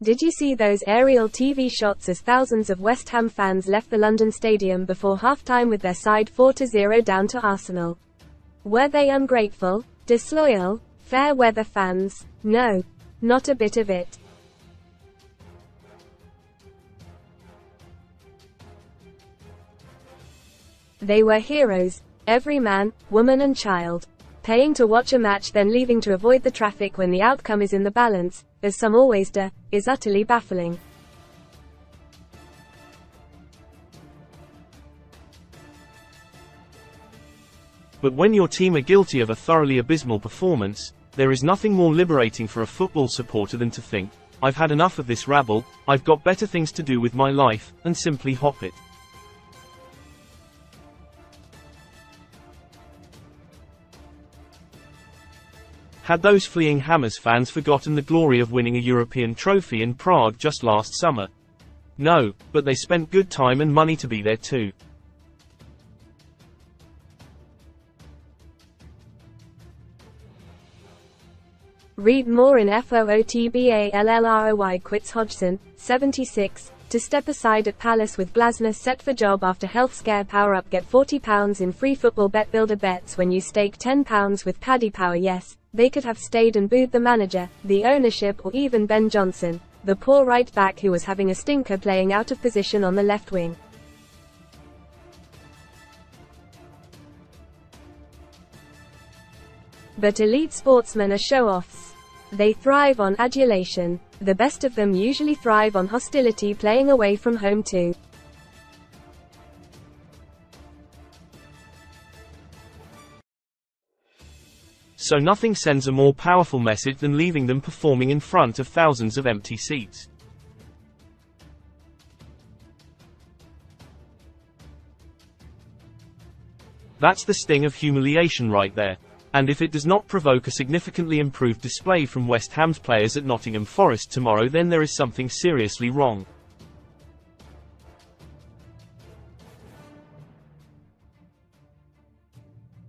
Did you see those aerial TV shots as thousands of West Ham fans left the London Stadium before half-time with their side 4-0 down to Arsenal? Were they ungrateful, disloyal, fair-weather fans? No. Not a bit of it. They were heroes, every man, woman and child. Paying to watch a match then leaving to avoid the traffic when the outcome is in the balance, as some always do, is utterly baffling. But when your team are guilty of a thoroughly abysmal performance, there is nothing more liberating for a football supporter than to think, I've had enough of this rabble, I've got better things to do with my life, and simply hop it. Had those fleeing Hammers fans forgotten the glory of winning a European trophy in Prague just last summer? No, but they spent good time and money to be there too. Read more in FOOTBALLROY. Quits Hodgson, 76, to step aside at Palace with Glasner set for job after health scare. Power up, get £40 in free football bet builder bets when you stake £10 with Paddy Power. Yes, they could have stayed and booed the manager, the ownership or even Ben Johnson, the poor right back who was having a stinker playing out of position on the left wing. But elite sportsmen are show-offs. They thrive on adulation. The best of them usually thrive on hostility, playing away from home too. So nothing sends a more powerful message than leaving them performing in front of thousands of empty seats. That's the sting of humiliation right there. And if it does not provoke a significantly improved display from West Ham's players at Nottingham Forest tomorrow, then there is something seriously wrong.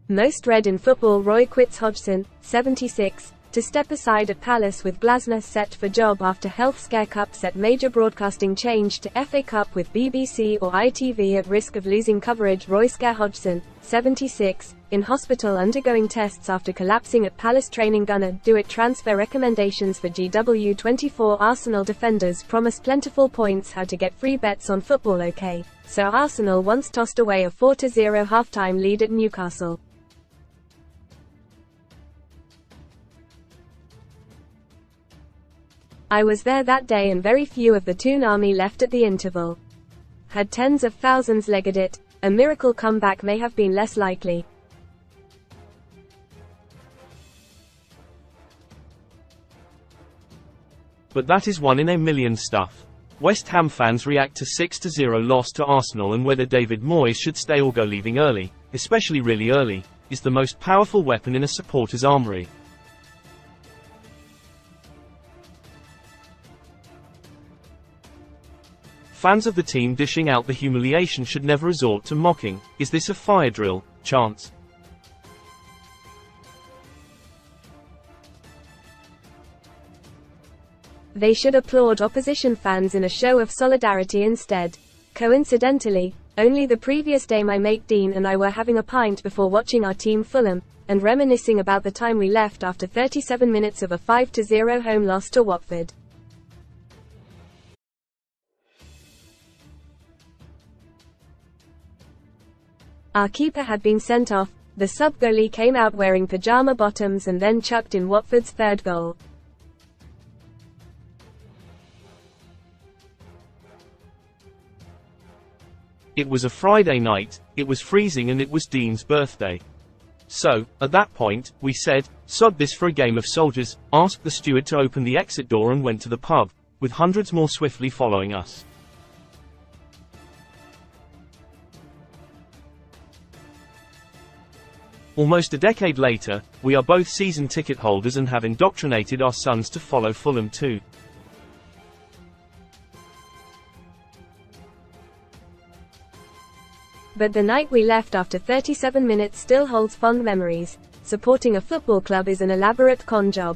Most read in football. Roy quits Hodgson, 76, to step aside at Palace with Glasner set for job after health scare. Cup set major broadcasting change to FA Cup with BBC or ITV at risk of losing coverage. Roy scare Hodgson, 76, in hospital undergoing tests after collapsing at Palace. Training gunner do it transfer recommendations for GW24. Arsenal defenders promise plentiful points. How to get free bets on football. OK, so Arsenal once tossed away a 4-0 half-time lead at Newcastle. I was there that day and very few of the Toon army left at the interval. Had tens of thousands legged it, a miracle comeback may have been less likely. But that is one in a million stuff. West Ham fans react to 6-0 loss to Arsenal, and whether David Moyes should stay or go leaving early, especially really early, is the most powerful weapon in a supporter's armory. Fans of the team dishing out the humiliation should never resort to mocking, "Is this a fire drill?" chants. They should applaud opposition fans in a show of solidarity instead. Coincidentally, only the previous day my mate Dean and I were having a pint before watching our team Fulham, and reminiscing about the time we left after 37 minutes of a 5-0 home loss to Watford. Our keeper had been sent off, the sub-goalie came out wearing pyjama bottoms and then chucked in Watford's third goal. It was a Friday night, it was freezing and it was Dean's birthday. So, at that point, we said, sod this for a game of soldiers, asked the steward to open the exit door and went to the pub, with hundreds more swiftly following us. Almost a decade later, we are both season ticket holders and have indoctrinated our sons to follow Fulham too. But the night we left after 37 minutes still holds fond memories. Supporting a football club is an elaborate con job.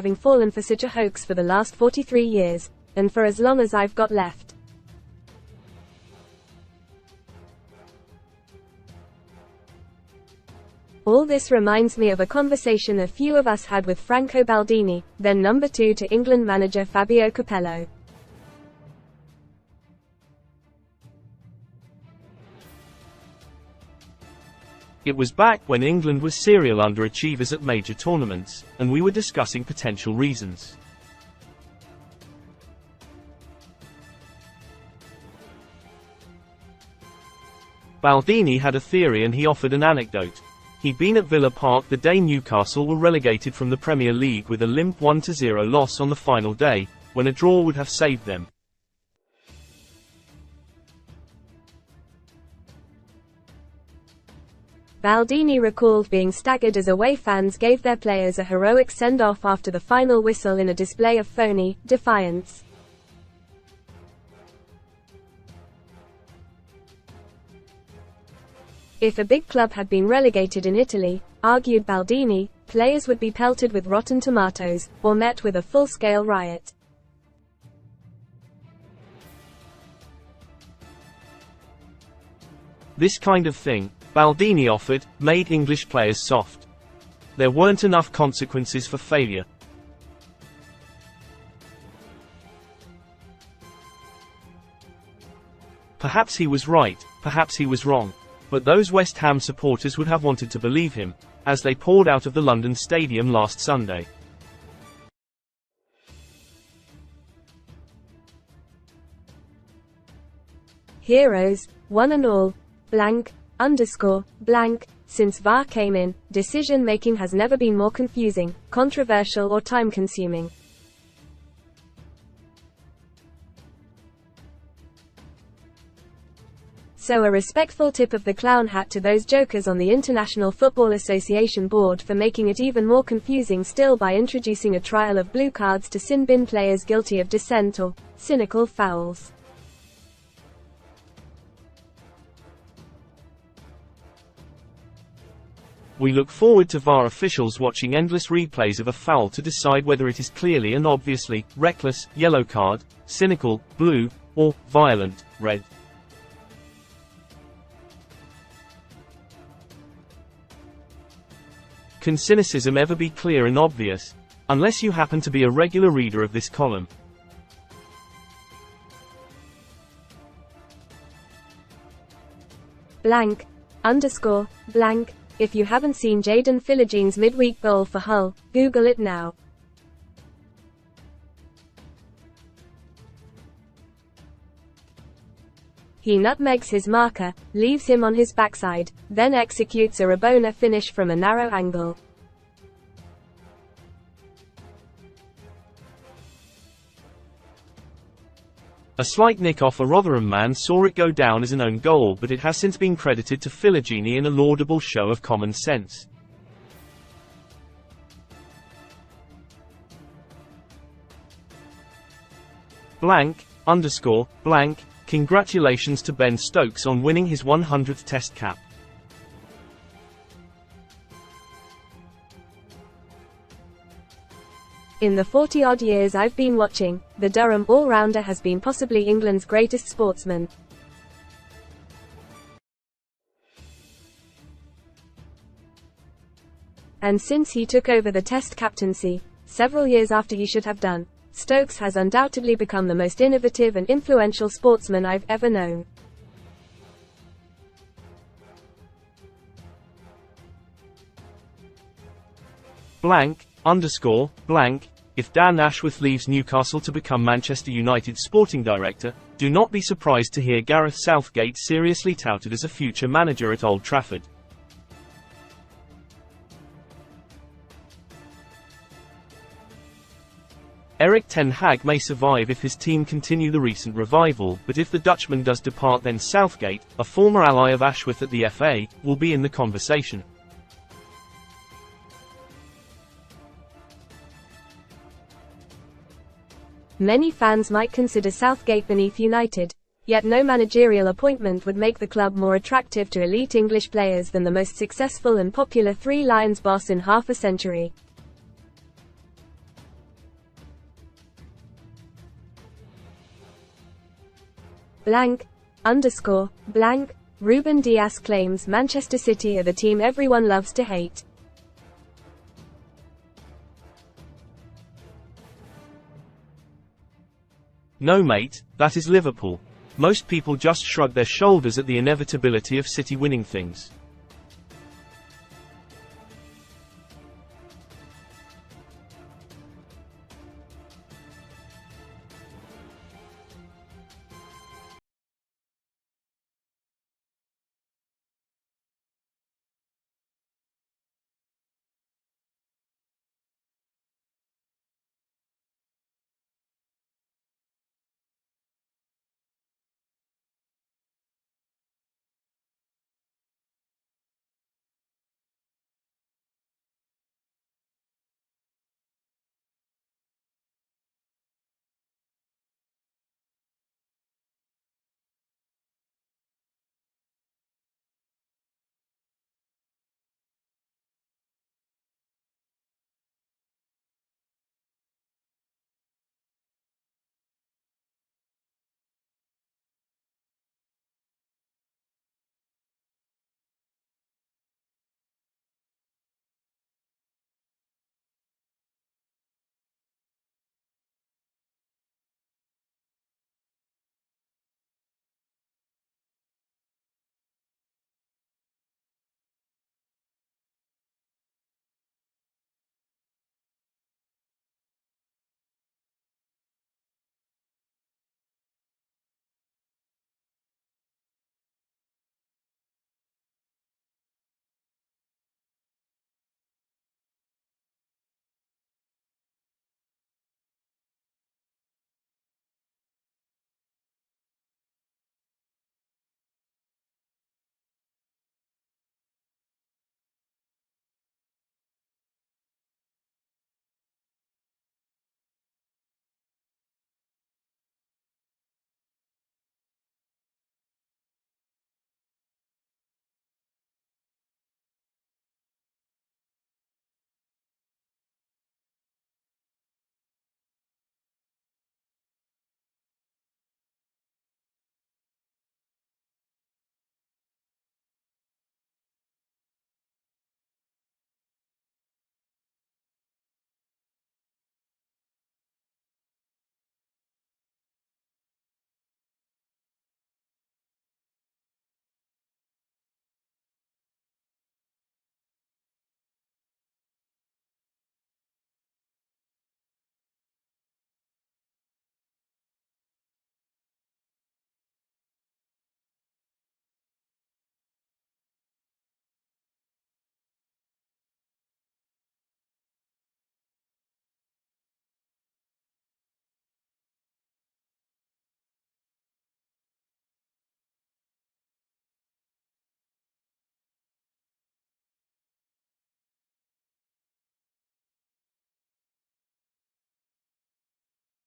having fallen for such a hoax for the last 43 years, and for as long as I've got left. All this reminds me of a conversation a few of us had with Franco Baldini, then number 2 to England manager Fabio Capello. It was back when England was serial underachievers at major tournaments, and we were discussing potential reasons. Baldini had a theory and he offered an anecdote. He'd been at Villa Park the day Newcastle were relegated from the Premier League with a limp 1-0 loss on the final day, when a draw would have saved them. Baldini recalled being staggered as away fans gave their players a heroic send-off after the final whistle in a display of phony defiance. If a big club had been relegated in Italy, argued Baldini, players would be pelted with rotten tomatoes, or met with a full-scale riot. This kind of thing, Baldini offered, made English players soft. There weren't enough consequences for failure. Perhaps he was right, perhaps he was wrong. But those West Ham supporters would have wanted to believe him, as they poured out of the London Stadium last Sunday. Heroes, one and all, blank, underscore, blank, since VAR came in, decision-making has never been more confusing, controversial or time-consuming. So a respectful tip of the clown hat to those jokers on the International Football Association board for making it even more confusing still by introducing a trial of blue cards to sin bin players guilty of dissent or cynical fouls. We look forward to VAR officials watching endless replays of a foul to decide whether it is clearly and obviously reckless, yellow card, cynical, blue, or violent, red. Can cynicism ever be clear and obvious? Unless you happen to be a regular reader of this column. Blank, underscore, blank. If you haven't seen Jadon Philogne's midweek goal for Hull, Google it now. He nutmegs his marker, leaves him on his backside, then executes a Rabona finish from a narrow angle. A slight nick off a Rotherham man saw it go down as an own goal, but it has since been credited to Philogene in a laudable show of common sense. Blank, underscore, blank. Congratulations to Ben Stokes on winning his 100th Test cap. In the 40-odd years I've been watching, the Durham all-rounder has been possibly England's greatest sportsman. And since he took over the Test captaincy, several years after he should have done. Stokes has undoubtedly become the most innovative and influential sportsman I've ever known. Blank, _ blank, if Dan Ashworth leaves Newcastle to become Manchester United's sporting director, do not be surprised to hear Gareth Southgate seriously touted as a future manager at Old Trafford. Erik ten Hag may survive if his team continue the recent revival, but if the Dutchman does depart, then Southgate, a former ally of Ashworth at the FA, will be in the conversation. Many fans might consider Southgate beneath United, yet no managerial appointment would make the club more attractive to elite English players than the most successful and popular Three Lions boss in half a century. Blank, _ blank, Ruben Dias claims Manchester City are the team everyone loves to hate. No mate, that is Liverpool. Most people just shrug their shoulders at the inevitability of City winning things.